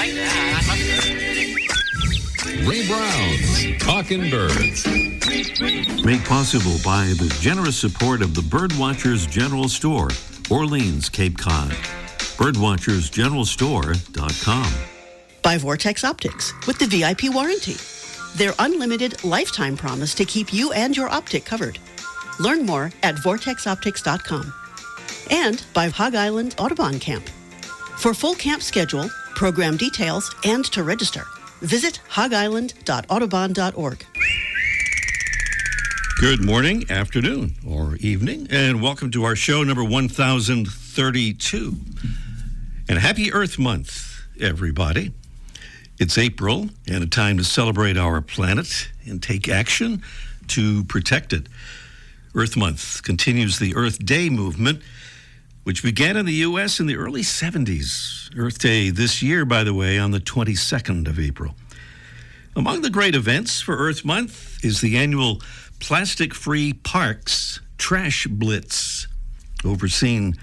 Ray Brown's Talking Birds. Made possible by the generous support of the Birdwatchers General Store, Orleans, Cape Cod. Birdwatchersgeneralstore.com. By Vortex Optics with the VIP warranty. Their unlimited lifetime promise to keep you and your optic covered. Learn more at vortexoptics.com. And by Hog Island Audubon Camp. For full camp schedule, program details, and to register, visit hogisland.audubon.org. Good morning, afternoon, or evening, and welcome to our show number 1032. And happy Earth Month, everybody. It's April, and a time to celebrate our planet and take action to protect it. Earth Month continues the Earth Day movement, which began in the U.S. in the early 70s. Earth Day this year, by the way, on the 22nd of April. Among the great events for Earth Month is the annual Plastic-Free Parks Trash Blitz, overseen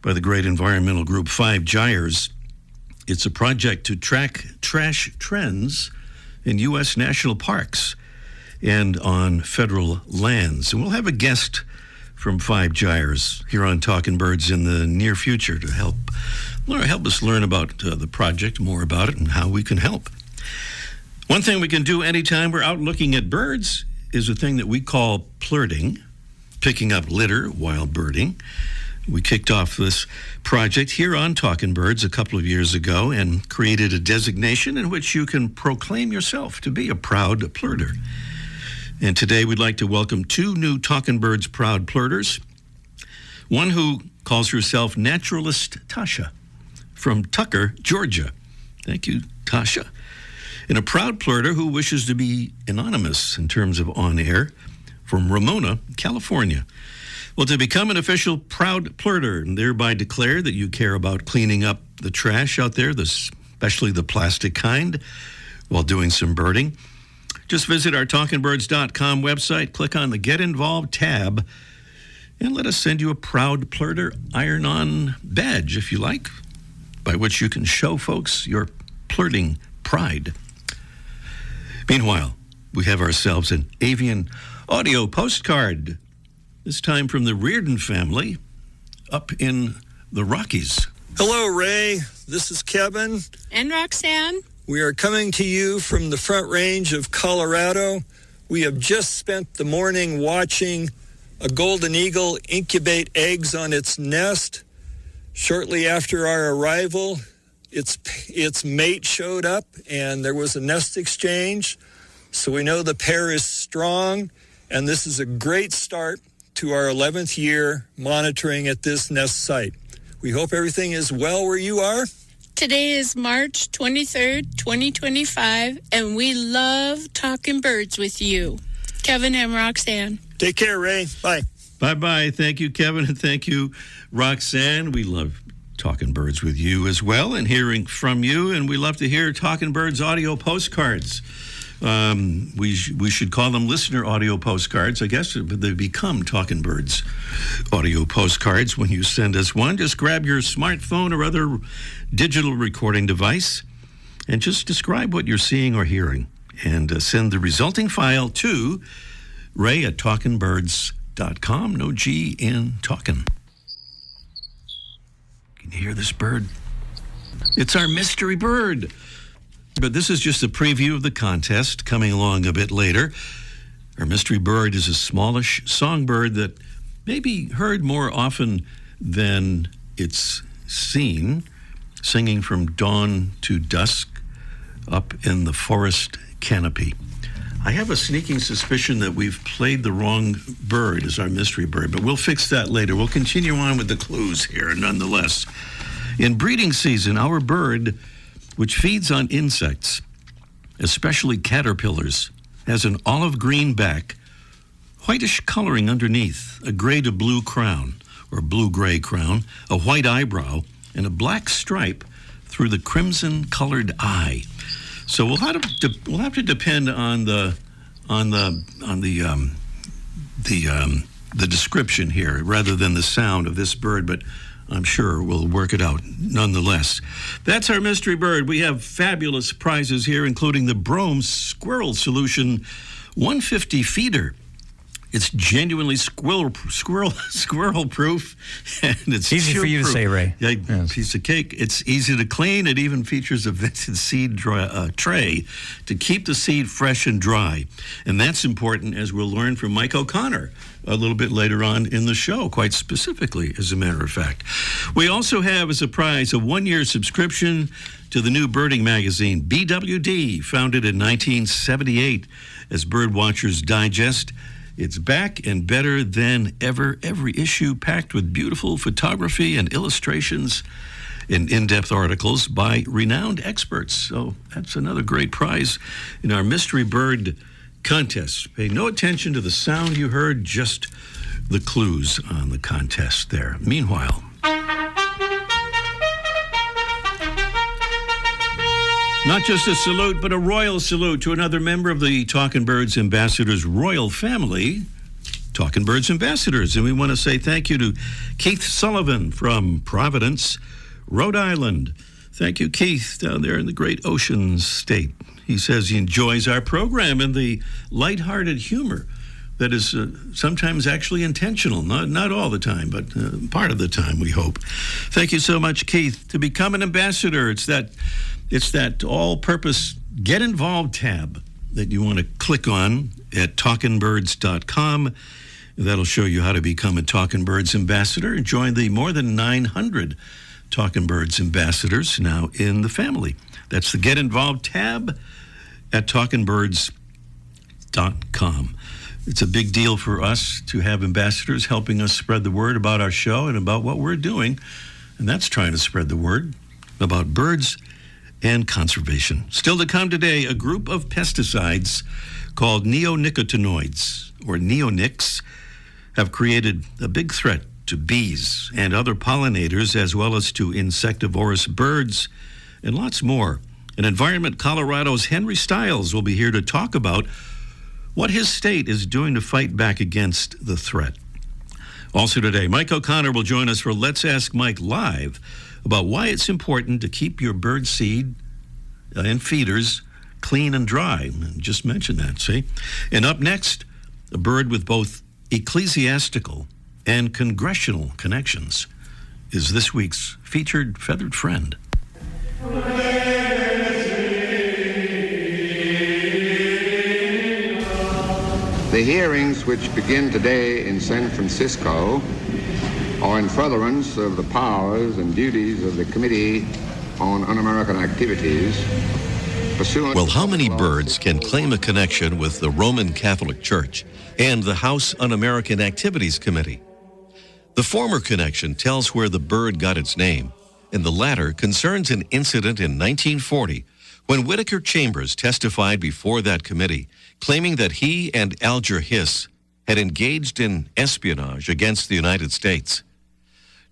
by the great environmental group 5 Gyres. It's a project to track trash trends in U.S. national parks and on federal lands. And we'll have a guest from 5 Gyres here on Talking Birds in the near future to help us learn about the project, more about it, and how we can help. One thing we can do anytime we're out looking at birds is a thing that we call plurting, picking up litter while birding. We kicked off this project here on Talking Birds a couple of years ago and created a designation in which you can proclaim yourself to be a proud plurter. And today we'd like to welcome 2 new Talking Birds proud plurters. One who calls herself Naturalist Tasha from Tucker, Georgia. Thank you, Tasha. And a proud plurter who wishes to be anonymous in terms of on-air from Ramona, California. Well, to become an official proud plurter and thereby declare that you care about cleaning up the trash out there, especially the plastic kind, while doing some birding, just visit our talkingbirds.com website, click on the Get Involved tab, and let us send you a proud plurter iron-on badge, if you like, by which you can show folks your plurting pride. Meanwhile, we have ourselves an avian audio postcard, this time from the Reardon family up in the Rockies. Hello, Ray. This is Kevin. And Roxanne. We are coming to you from the Front Range of Colorado. We have just spent the morning watching a golden eagle incubate eggs on its nest. Shortly after our arrival, its mate showed up and there was a nest exchange. So we know the pair is strong, and this is a great start to our 11th year monitoring at this nest site. We hope everything is well where you are. Today is March 23rd, 2025, and we love talking birds with you. Kevin and Roxanne. Take care, Ray. Bye. Bye-bye. Thank you, Kevin, and thank you, Roxanne. We love talking birds with you as well and hearing from you, and we love to hear Talking Birds audio postcards. We should call them listener audio postcards, I guess, but they become Talking Birds audio postcards when you send us one. Just grab your smartphone or other digital recording device and just describe what you're seeing or hearing and send the resulting file to ray@talkingbirds.com. No G in talking. Can you hear this bird? It's our mystery bird. But this is just a preview of the contest coming along a bit later. Our mystery bird is a smallish songbird that may be heard more often than it's seen, singing from dawn to dusk up in the forest canopy. I have a sneaking suspicion that we've played the wrong bird as our mystery bird, but we'll fix that later. We'll continue on with the clues here nonetheless. In breeding season, our bird, which feeds on insects, especially caterpillars, has an olive green back, whitish coloring underneath, a gray to blue crown, or blue-gray crown, a white eyebrow, and a black stripe through the crimson-colored eye. So we'll have to depend on the description here rather than the sound of this bird, but I'm sure we'll work it out nonetheless. That's our mystery bird. We have fabulous prizes here, including the Brome Squirrel Solution 150 feeder. It's genuinely squirrel proof, and it's easy for you to say, Ray. Yeah, yes. Piece of cake. It's easy to clean. It even features a vented seed tray to keep the seed fresh and dry, and that's important, as we'll learn from Mike O'Connor a little bit later on in the show, quite specifically, as a matter of fact. We also have as a prize a 1-year subscription to the new birding magazine, BWD, founded in 1978 as Birdwatchers Digest. It's back and better than ever. Every issue packed with beautiful photography and illustrations and in-depth articles by renowned experts. So that's another great prize in our Mystery Bird contest. Pay no attention to the sound you heard, just the clues on the contest there. Meanwhile, not just a salute, but a royal salute to another member of the Talkin' Birds Ambassadors royal family, Talkin' Birds Ambassadors. And we want to say thank you to Keith Sullivan from Providence, Rhode Island. Thank you, Keith, down there in the great Ocean State. He says he enjoys our program and the lighthearted humor that is sometimes actually intentional, not all the time, but part of the time, we hope. Thank you so much, Keith. To become an ambassador, it's that all-purpose Get Involved tab that you want to click on at talkinbirds.com. That'll show you how to become a Talkin' Birds ambassador and join the more than 900 Talkin' Birds ambassadors now in the family. That's the Get Involved tab at talkinbirds.com. It's a big deal for us to have ambassadors helping us spread the word about our show and about what we're doing, and that's trying to spread the word about birds and conservation. Still to come today, a group of pesticides called neonicotinoids, or neonics, have created a big threat to bees and other pollinators, as well as to insectivorous birds and lots more. And Environment Colorado's Henry Stiles will be here to talk about what his state is doing to fight back against the threat. Also today, Mike O'Connor will join us for Let's Ask Mike Live about why it's important to keep your bird seed and feeders clean and dry. Just mentioned that, see? And up next, a bird with both ecclesiastical and congressional connections is this week's featured feathered friend. The hearings which begin today in San Francisco are in furtherance of the powers and duties of the Committee on Un-American Activities. Well, how many birds can claim a connection with the Roman Catholic Church and the House Un-American Activities Committee? The former connection tells where the bird got its name, and the latter concerns an incident in 1940 when Whittaker Chambers testified before that committee, claiming that he and Alger Hiss had engaged in espionage against the United States.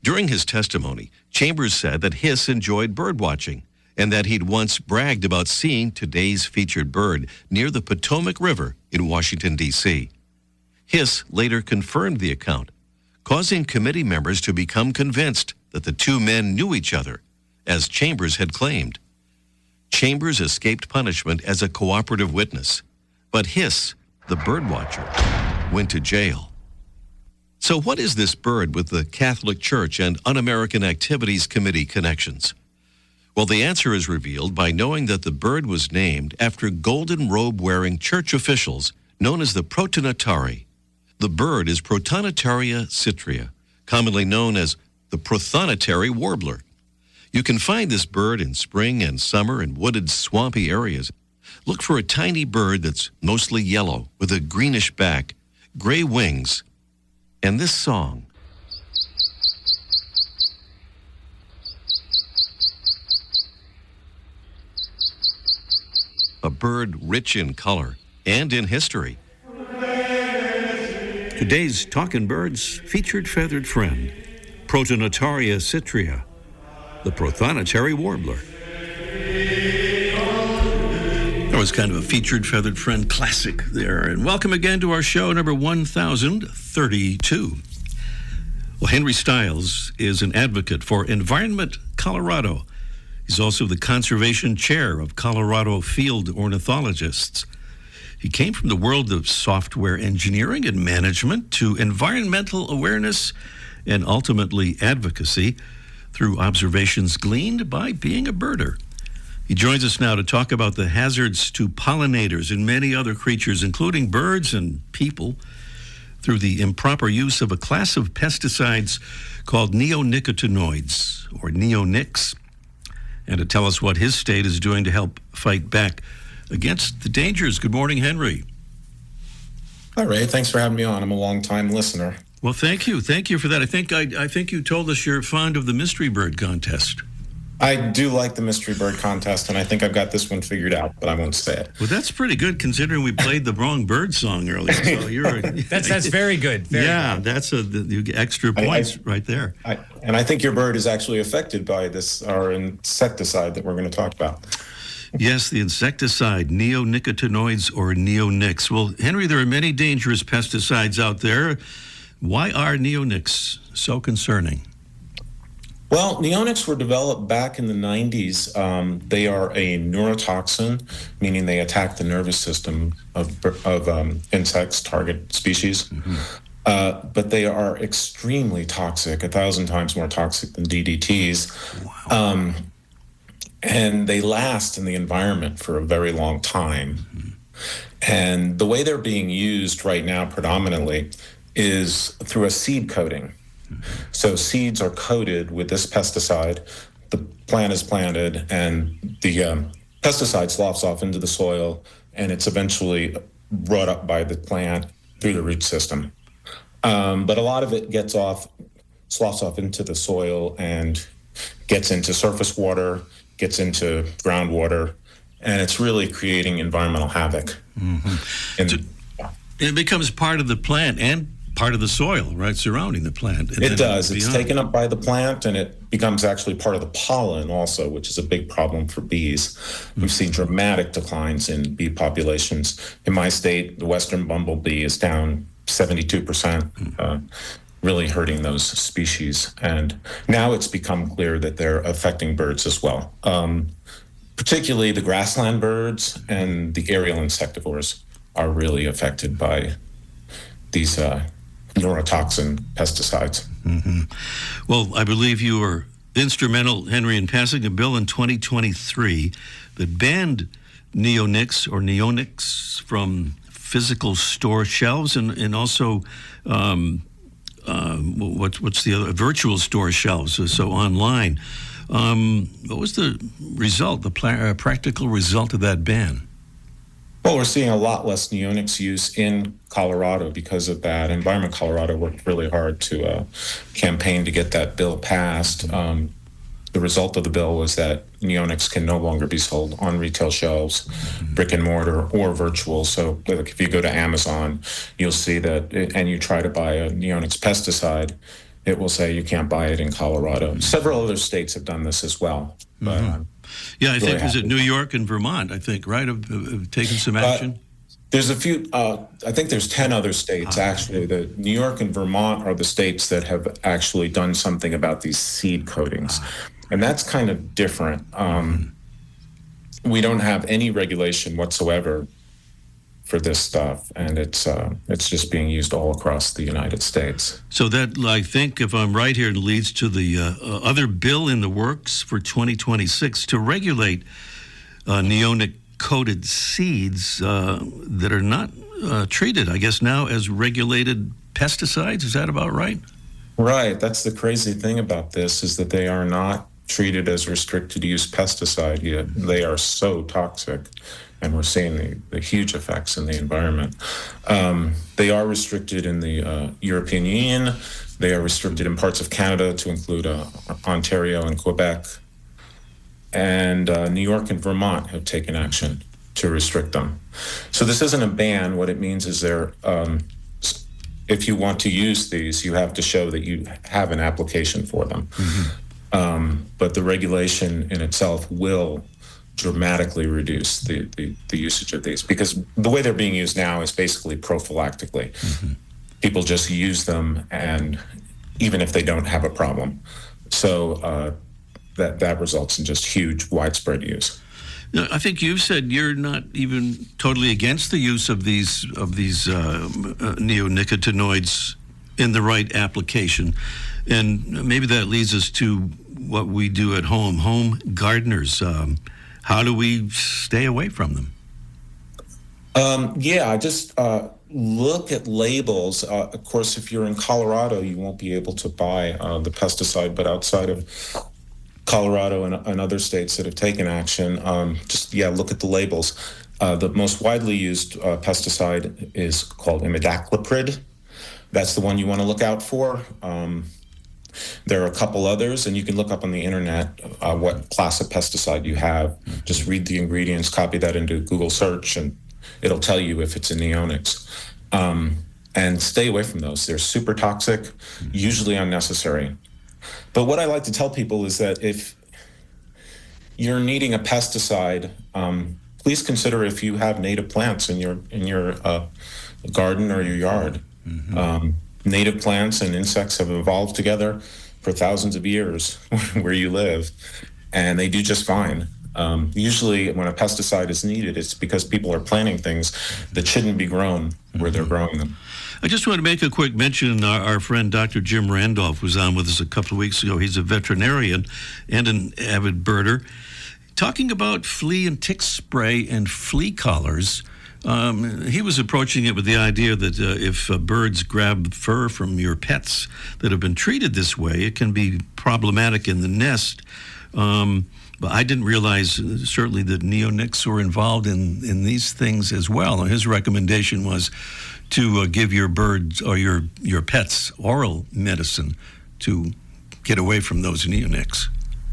During his testimony, Chambers said that Hiss enjoyed birdwatching and that he'd once bragged about seeing today's featured bird near the Potomac River in Washington, D.C. Hiss later confirmed the account, causing committee members to become convinced that the two men knew each other, as Chambers had claimed. Chambers escaped punishment as a cooperative witness, but Hiss, the birdwatcher, went to jail. So what is this bird with the Catholic Church and Un-American Activities Committee connections? Well, the answer is revealed by knowing that the bird was named after golden robe-wearing church officials known as the Protonotari. The bird is Protonotarea citria, commonly known as the prothonotary warbler. You can find this bird in spring and summer in wooded, swampy areas. Look for a tiny bird that's mostly yellow with a greenish back, gray wings, and this song. A bird rich in color and in history. Today's Talkin' Birds featured feathered friend, Protonotaria citria, the prothonotary warbler. That was kind of a featured feathered friend classic there. And welcome again to our show number 1032. Well, Henry Stiles is an advocate for Environment Colorado. He's also the conservation chair of Colorado Field Ornithologists. He came from the world of software engineering and management to environmental awareness and ultimately advocacy through observations gleaned by being a birder. He joins us now to talk about the hazards to pollinators and many other creatures, including birds and people, through the improper use of a class of pesticides called neonicotinoids, or neonics, and to tell us what his state is doing to help fight back against the dangers. Good morning, Henry. Hi, Ray. Thanks for having me on. I'm a long-time listener. Well, thank you. Thank you for that. I think you told us you're fond of the mystery bird contest. I do like the mystery bird contest, and I think I've got this one figured out, but I won't say it. Well, that's pretty good considering we played the wrong bird song earlier. So that's very good. Very good. That's you get extra points right there. And I think your bird is actually affected by this, our insecticide that we're going to talk about. Yes, the insecticide, neonicotinoids or neonics. Well, Henry, there are many dangerous pesticides out there. Why are neonics so concerning? Well, neonics were developed back in the 90s. They are a neurotoxin, meaning they attack the nervous system of insects, target species. Mm-hmm. But they are extremely toxic, 1,000 times more toxic than DDTs. Wow. And they last in the environment for a very long time. Mm-hmm. And the way they're being used right now predominantly is through a seed coating. So seeds are coated with this pesticide, the plant is planted, and the pesticide sloughs off into the soil, and it's eventually brought up by the plant through the root system. But a lot of it sloughs off into the soil and gets into surface water, gets into groundwater, and it's really creating environmental havoc. Mm-hmm. So it becomes part of the plant and part of the soil, right, surrounding the plant. It does. It's taken up by the plant, and it becomes actually part of the pollen also, which is a big problem for bees. We've seen dramatic declines in bee populations. In my state, the western bumblebee is down 72%, really hurting those species. And now it's become clear that they're affecting birds as well, particularly the grassland birds and the aerial insectivores are really affected by these neurotoxin pesticides. Mm-hmm. Well, I believe you were instrumental, Henry, in passing a bill in 2023 that banned neonics from physical store shelves and also what's the other, virtual store shelves, so online. What was the result, the practical result of that ban? Well, we're seeing a lot less neonics use in Colorado because of that. Environment Colorado worked really hard to campaign to get that bill passed. The result of the bill was that neonics can no longer be sold on retail shelves, brick and mortar, or virtual. So like if you go to Amazon, you'll see that, and you try to buy a neonics pesticide, it will say you can't buy it in Colorado. Several other states have done this as well. But, yeah, I think is it New York and Vermont, I think, right, have taken some action? There's a few, I think there's 10 other states, actually. The New York and Vermont are the states that have actually done something about these seed coatings. And that's kind of different. We don't have any regulation whatsoever for this stuff, and it's just being used all across the United States. So that, I think, if I'm right here, leads to the other bill in the works for 2026 to regulate neonic-coated seeds that are not treated, I guess, now as regulated pesticides. Is that about right? Right. That's the crazy thing about this, is that they are not treated as restricted use pesticide yet. They are so toxic, and we're seeing the huge effects in the environment. They are restricted in the European Union. They are restricted in parts of Canada, to include Ontario and Quebec. And New York and Vermont have taken action to restrict them. So this isn't a ban. What it means is if you want to use these, you have to show that you have an application for them. Mm-hmm. But the regulation in itself will dramatically reduce the usage of these, because the way they're being used now is basically prophylactically. Mm-hmm. People just use them, and even if they don't have a problem. So that results in just huge, widespread use. Now, I think you've said you're not even totally against the use of these neonicotinoids in the right application, and maybe that leads us to what we do at home gardeners. How do we stay away from them? Just look at labels. Of course, if you're in Colorado, you won't be able to buy the pesticide, but outside of Colorado and other states that have taken action, look at the labels. The most widely used pesticide is called imidacloprid. That's the one you want to look out for. There are a couple others, and you can look up on the internet what class of pesticide you have. Just read the ingredients, copy that into Google search, and it'll tell you if it's a neonics. And stay away from those. They're super toxic, usually unnecessary. But what I like to tell people is that if you're needing a pesticide, please consider if you have native plants in your garden or your yard. Native plants and insects have evolved together for thousands of years where you live, and they do just fine. Usually when a pesticide is needed, it's because people are planting things that shouldn't be grown where they're growing them. I just want to make a quick mention. Our friend Dr. Jim Randolph was on with us a couple of weeks ago. He's a veterinarian and an avid birder, talking about flea and tick spray and flea collars. He was approaching it with the idea that if birds grab fur from your pets that have been treated this way, it can be problematic in the nest. But I didn't realize certainly that neonics were involved in these things as well. And his recommendation was to give your birds or your pets oral medicine to get away from those neonics.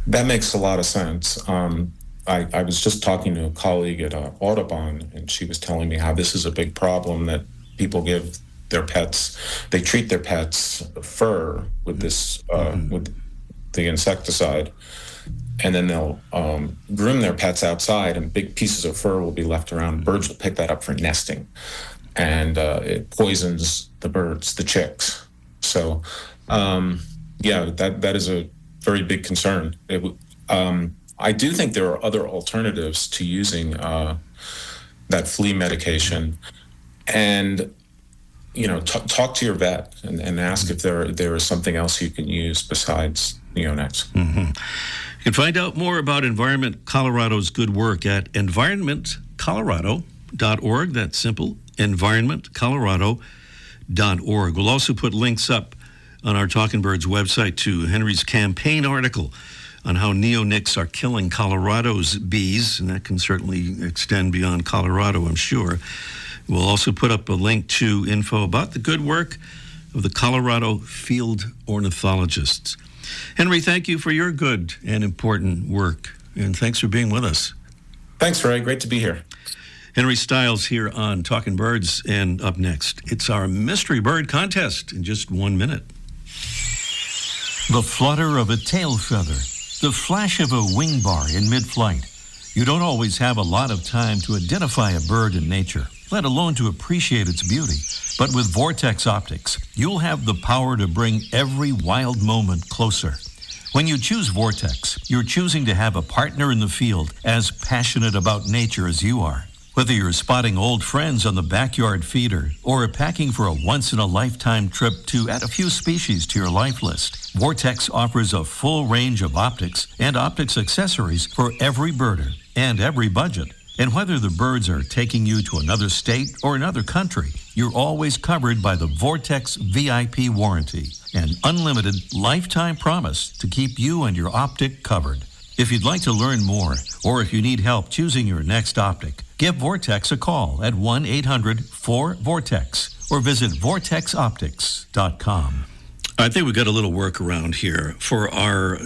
That makes a lot of sense. I was just talking to a colleague at Audubon, and she was telling me how this is a big problem that people give their pets. They treat their pets' fur with this with the insecticide, and then they'll groom their pets outside, and big pieces of fur will be left around. Birds will pick that up for nesting, and it poisons the birds, the chicks. So, that is a very big concern. I do think there are other alternatives to using that flea medication, and talk to your vet and ask if there is something else you can use besides neonics. You can find out more about Environment Colorado's good work at environmentcolorado.org. That's simple, environmentcolorado.org. We'll also put links up on our Talking Birds website to Henry's campaign article on how neonics are killing Colorado's bees, and that can certainly extend beyond Colorado, I'm sure. We'll also put up a link to info about the good work of the Colorado field ornithologists. Henry, thank you for your good and important work, and thanks for being with us. Thanks, Ray. Great to be here. Henry Stiles here on Talking Birds, and up next, it's our Mystery Bird Contest in just 1 minute. The flutter of a tail feather, the flash of a wing bar in mid-flight. You don't always have a lot of time to identify a bird in nature, let alone to appreciate its beauty. But with Vortex Optics, you'll have the power to bring every wild moment closer. When you choose Vortex, you're choosing to have a partner in the field as passionate about nature as you are. Whether you're spotting old friends on the backyard feeder or packing for a once-in-a-lifetime trip to add a few species to your life list, Vortex offers a full range of optics and optics accessories for every birder and every budget. And whether the birds are taking you to another state or another country, you're always covered by the Vortex VIP warranty, an unlimited lifetime promise to keep you and your optic covered. If you'd like to learn more, or if you need help choosing your next optic, give Vortex a call at 1-800-4VORTEX or visit vortexoptics.com. I think we've got a little workaround here for our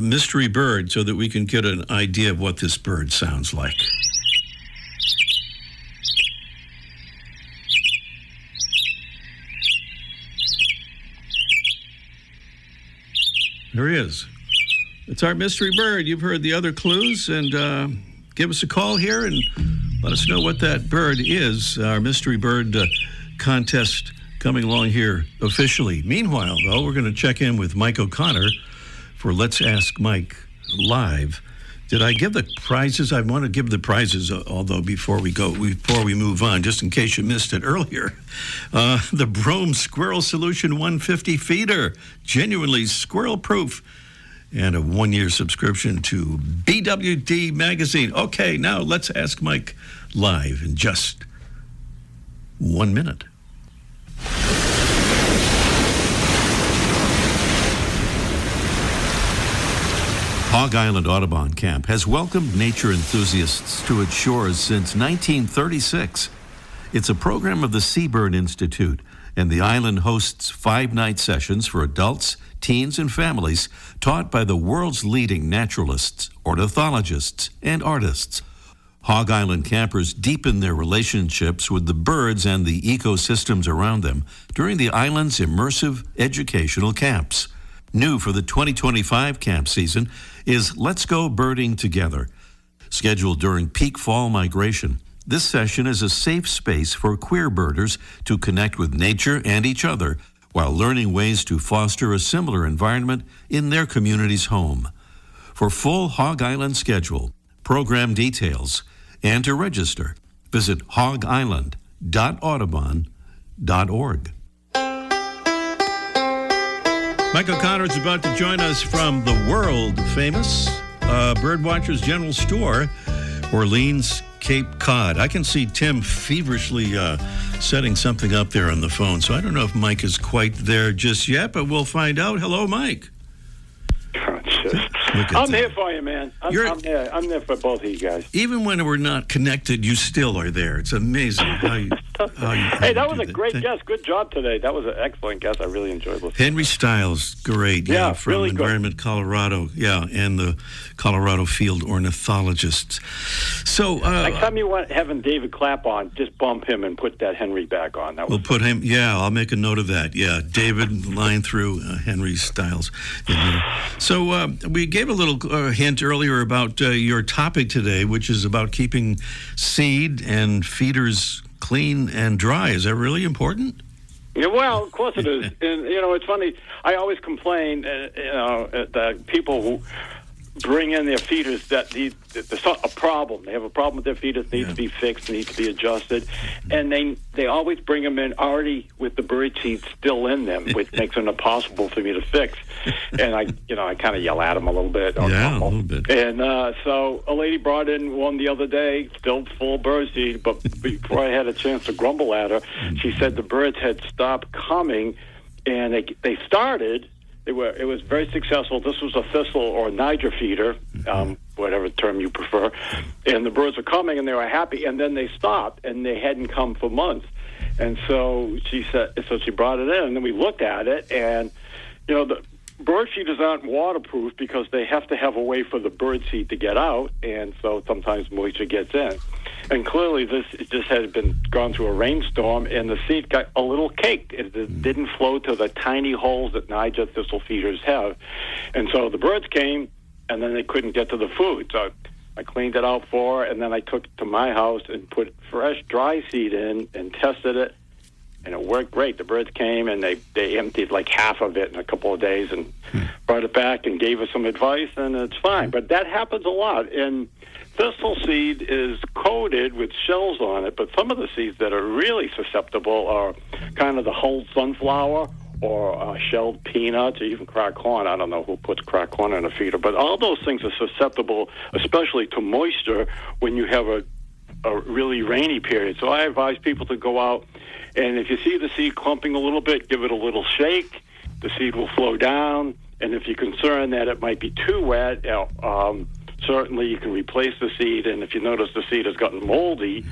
mystery bird so that we can get an idea of what this bird sounds like. There he is. It's our mystery bird. You've heard the other clues, and give us a call here and let us know what that bird is. Our mystery bird contest coming along here officially. Meanwhile, though, we're going to check in with Mike O'Connor for Let's Ask Mike Live. Did I give the prizes? I want to give the prizes, although before we move on, just in case you missed it earlier. The Brome Squirrel Solution 150 feeder, genuinely squirrel-proof, and a 1-year subscription to BWD Magazine. Okay, now let's ask Mike Live in just 1 minute. Hog Island Audubon Camp has welcomed nature enthusiasts to its shores since 1936. It's a program of the Seabird Institute, and the island hosts 5-night sessions for adults, teens, and families taught by the world's leading naturalists, ornithologists, and artists. Hog Island campers deepen their relationships with the birds and the ecosystems around them during the island's immersive educational camps. New for the 2025 camp season is Let's Go Birding Together. Scheduled during peak fall migration, this session is a safe space for queer birders to connect with nature and each other while learning ways to foster a similar environment in their community's home. For full Hog Island schedule, program details, and to register, visit hogisland.audubon.org. Mike O'Connor is about to join us from the world-famous Birdwatchers General Store, Orleans, Cape Cod. I can see Tim feverishly setting something up there on the phone, so I don't know if Mike is quite there just yet, but we'll find out. Hello, Mike. I'm here for you, man. I'm there for both of you guys. Even when we're not connected, you still are there. It's amazing how you Hey, that was a great guest. Good job today. That was an excellent guest. I really enjoyed listening. Henry Stiles, great. Yeah, from really Environment good. Colorado. Yeah, and the Colorado Field Ornithologists. So next time you want having David Clapp on, just bump him and put that Henry back on. We'll put him. Yeah, I'll make a note of that. Yeah, David line through Henry Stiles. So we gave a little hint earlier about your topic today, which is about keeping seed and feeders clean and dry. Is that really important? Yeah, well, of course it is. And, it's funny. I always complain, that people who bring in their feeders that there's a problem. They have a problem with their feeders, need to be fixed, need to be adjusted. And they always bring them in already with the bird seed still in them, which makes it impossible for me to fix. And I kind of yell at them a little bit. A little bit. And so a lady brought in one the other day, still full of bird seed, but before I had a chance to grumble at her, she said the birds had stopped coming, and they started. It was very successful. This was a thistle or Niger feeder, whatever term you prefer. And the birds were coming, and they were happy. And then they stopped, and they hadn't come for months. And so she brought it in, and then we looked at it. And the bird feeders aren't waterproof because they have to have a way for the bird seed to get out, and so sometimes moisture gets in. And clearly, this just had gone through a rainstorm, and the seed got a little caked. It didn't flow to the tiny holes that Niger thistle feeders have. And so the birds came, and then they couldn't get to the food. So I cleaned it out for her, and then I took it to my house and put fresh, dry seed in and tested it, and it worked great. The birds came, and they emptied like half of it in a couple of days and brought it back and gave us some advice, and it's fine. But that happens a lot. And thistle seed is coated with shells on it, but some of the seeds that are really susceptible are kind of the whole sunflower or shelled peanuts or even cracked corn. I don't know who puts cracked corn in a feeder, but all those things are susceptible, especially to moisture when you have a really rainy period. So I advise people to go out, and if you see the seed clumping a little bit, give it a little shake. The seed will flow down, and if you're concerned that it might be too wet, certainly you can replace the seed, and if you notice the seed has gotten moldy,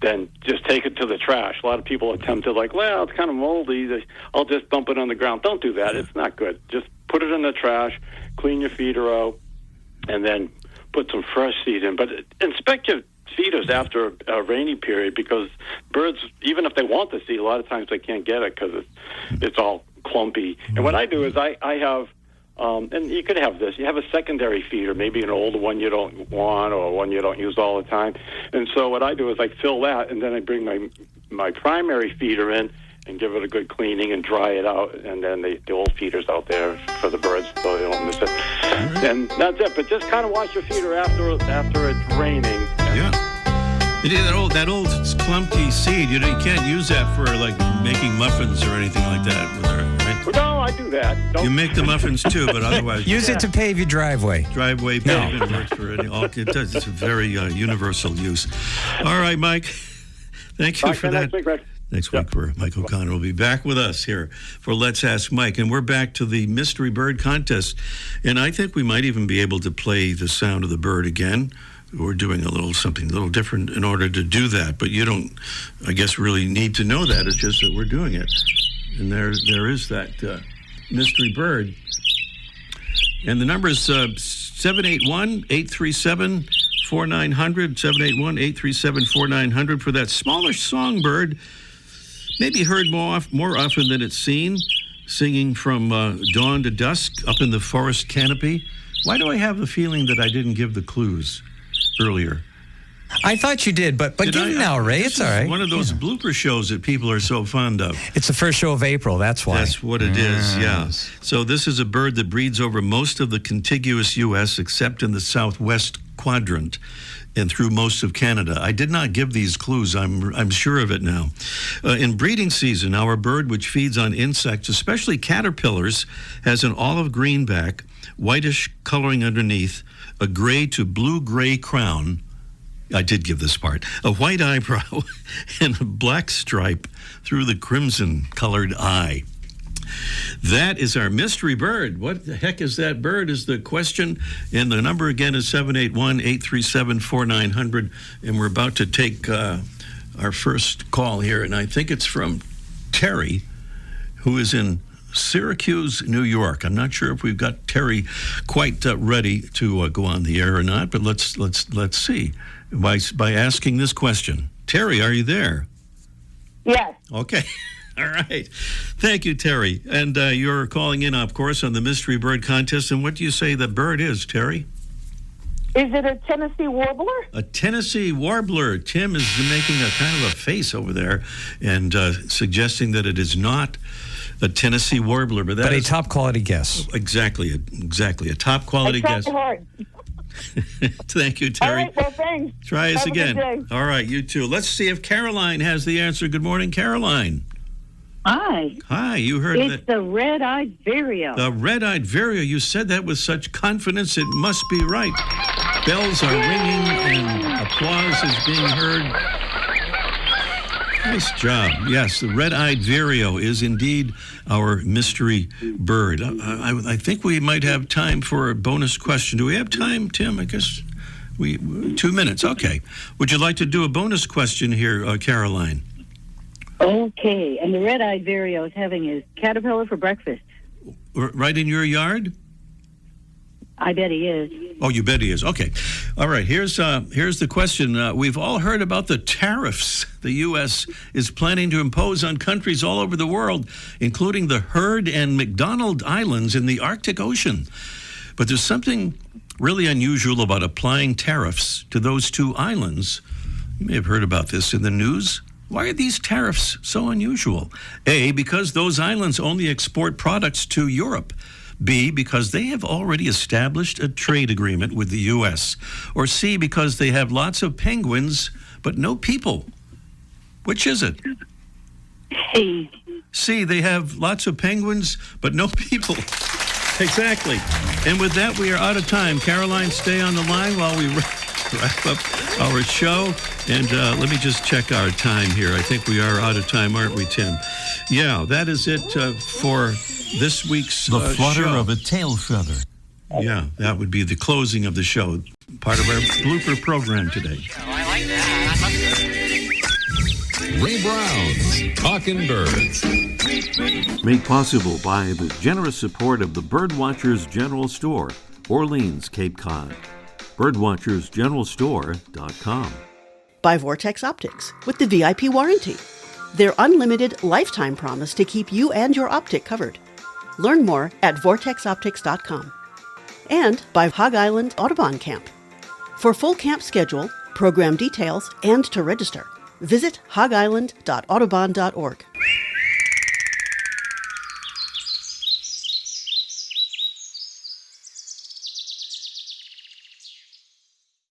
then just take it to the trash. A lot of people attempt to well, it's kind of moldy, I'll just dump it on the ground. Don't do that. It's not good. Just put it in the trash, clean your feeder out, and then put some fresh seed in. But inspect your feeders after a rainy period, because birds, even if they want the seed, a lot of times they can't get it because it's all clumpy. And what I do is I have, and you could have this, you have a secondary feeder, maybe an older one you don't want or one you don't use all the time. And so what I do is I fill that, and then I bring my primary feeder in, and give it a good cleaning and dry it out, and then the old feeder's out there for the birds so they don't miss it. And that's it. But just kind of wash your feeder after it's raining. Yeah. That old clumpy seed, you can't use that for like making muffins or anything like that with her, right? Well, no, I do that. You make the muffins too, but otherwise Use it to pave your driveway. Driveway pavement works for it. It does. It's a very universal use. All right, Mike. Thank you for that. Next week, Mike O'Connor will be back with us here for Let's Ask Mike. And we're back to the Mystery Bird Contest. And I think we might even be able to play the sound of the bird again. We're doing something a little different in order to do that. But you don't, I guess, really need to know that. It's just that we're doing it. And there is that mystery bird. And the number is 781-837-4900, 781-837-4900 for that smaller songbird, maybe heard more often than it's seen, singing from dawn to dusk up in the forest canopy. Why do I have the feeling that I didn't give the clues earlier? I thought you did, but give them now, Ray. It's all right. One of those blooper shows that people are so fond of. It's the first show of April, that's why. That's what it is, yeah. So this is a bird that breeds over most of the contiguous U.S. except in the southwest quadrant and through most of Canada. I did not give these clues. I'm sure of it now. In breeding season, our bird, which feeds on insects, especially caterpillars, has an olive green back, whitish coloring underneath, a gray to blue-gray crown. I did give this part. A white eyebrow and a black stripe through the crimson-colored eye. That is our mystery bird. What the heck is that bird is the question. And the number again is 781-837-4900. And we're about to take our first call here. And I think it's from Terry, who is in Syracuse, New York. I'm not sure if we've got Terry quite ready to go on the air or not, but let's see by asking this question. Terry, are you there? Yes. Okay. All right. Thank you, Terry. And you're calling in, of course, on the Mystery Bird Contest. And what do you say the bird is, Terry? Is it a Tennessee warbler? A Tennessee warbler. Tim is making a kind of a face over there and suggesting that it is not a Tennessee warbler, but a top quality guess. Exactly, a top quality guess. Hard. Thank you, Terry. All right, well, thanks. Try us Have again. A good day. All right, you too. Let's see if Caroline has the answer. Good morning, Caroline. Hi. Hi, you heard It's the red-eyed vireo. The red-eyed vireo. You said that with such confidence, it must be right. Bells are ringing and applause is being heard. Nice job. Yes, the red-eyed vireo is indeed our mystery bird. I think we might have time for a bonus question. Do we have time, Tim? I guess 2 minutes. Okay. Would you like to do a bonus question here, Caroline? Okay. And the red-eyed vireo is having his caterpillar for breakfast. Right in your yard? I bet he is. Oh, you bet he is. Okay. All right. Here's the question. We've all heard about the tariffs the U.S. is planning to impose on countries all over the world, including the Heard and McDonald Islands in the Arctic Ocean. But there's something really unusual about applying tariffs to those two islands. You may have heard about this in the news. Why are these tariffs so unusual? A, because those islands only export products to Europe. B, because they have already established a trade agreement with the U.S. Or C, because they have lots of penguins but no people. Which is it? C. C, they have lots of penguins but no people. Exactly. And with that, we are out of time. Caroline, stay on the line while we wrap up our show. And let me just check our time here. I think we are out of time, aren't we, Tim? Yeah, that is it for this week's The flutter show. of a tail feather. Yeah, that would be the closing of the show. Part of our blooper program today. I like that. Ray Brown's Talking Birds. Made possible by the generous support of the Birdwatchers General Store, Orleans, Cape Cod. Birdwatchersgeneralstore.com. By Vortex Optics with the VIP warranty. Their unlimited lifetime promise to keep you and your optic covered. Learn more at vortexoptics.com. And by Hog Island Audubon Camp. For full camp schedule, program details, and to register, visit hogisland.audubon.org.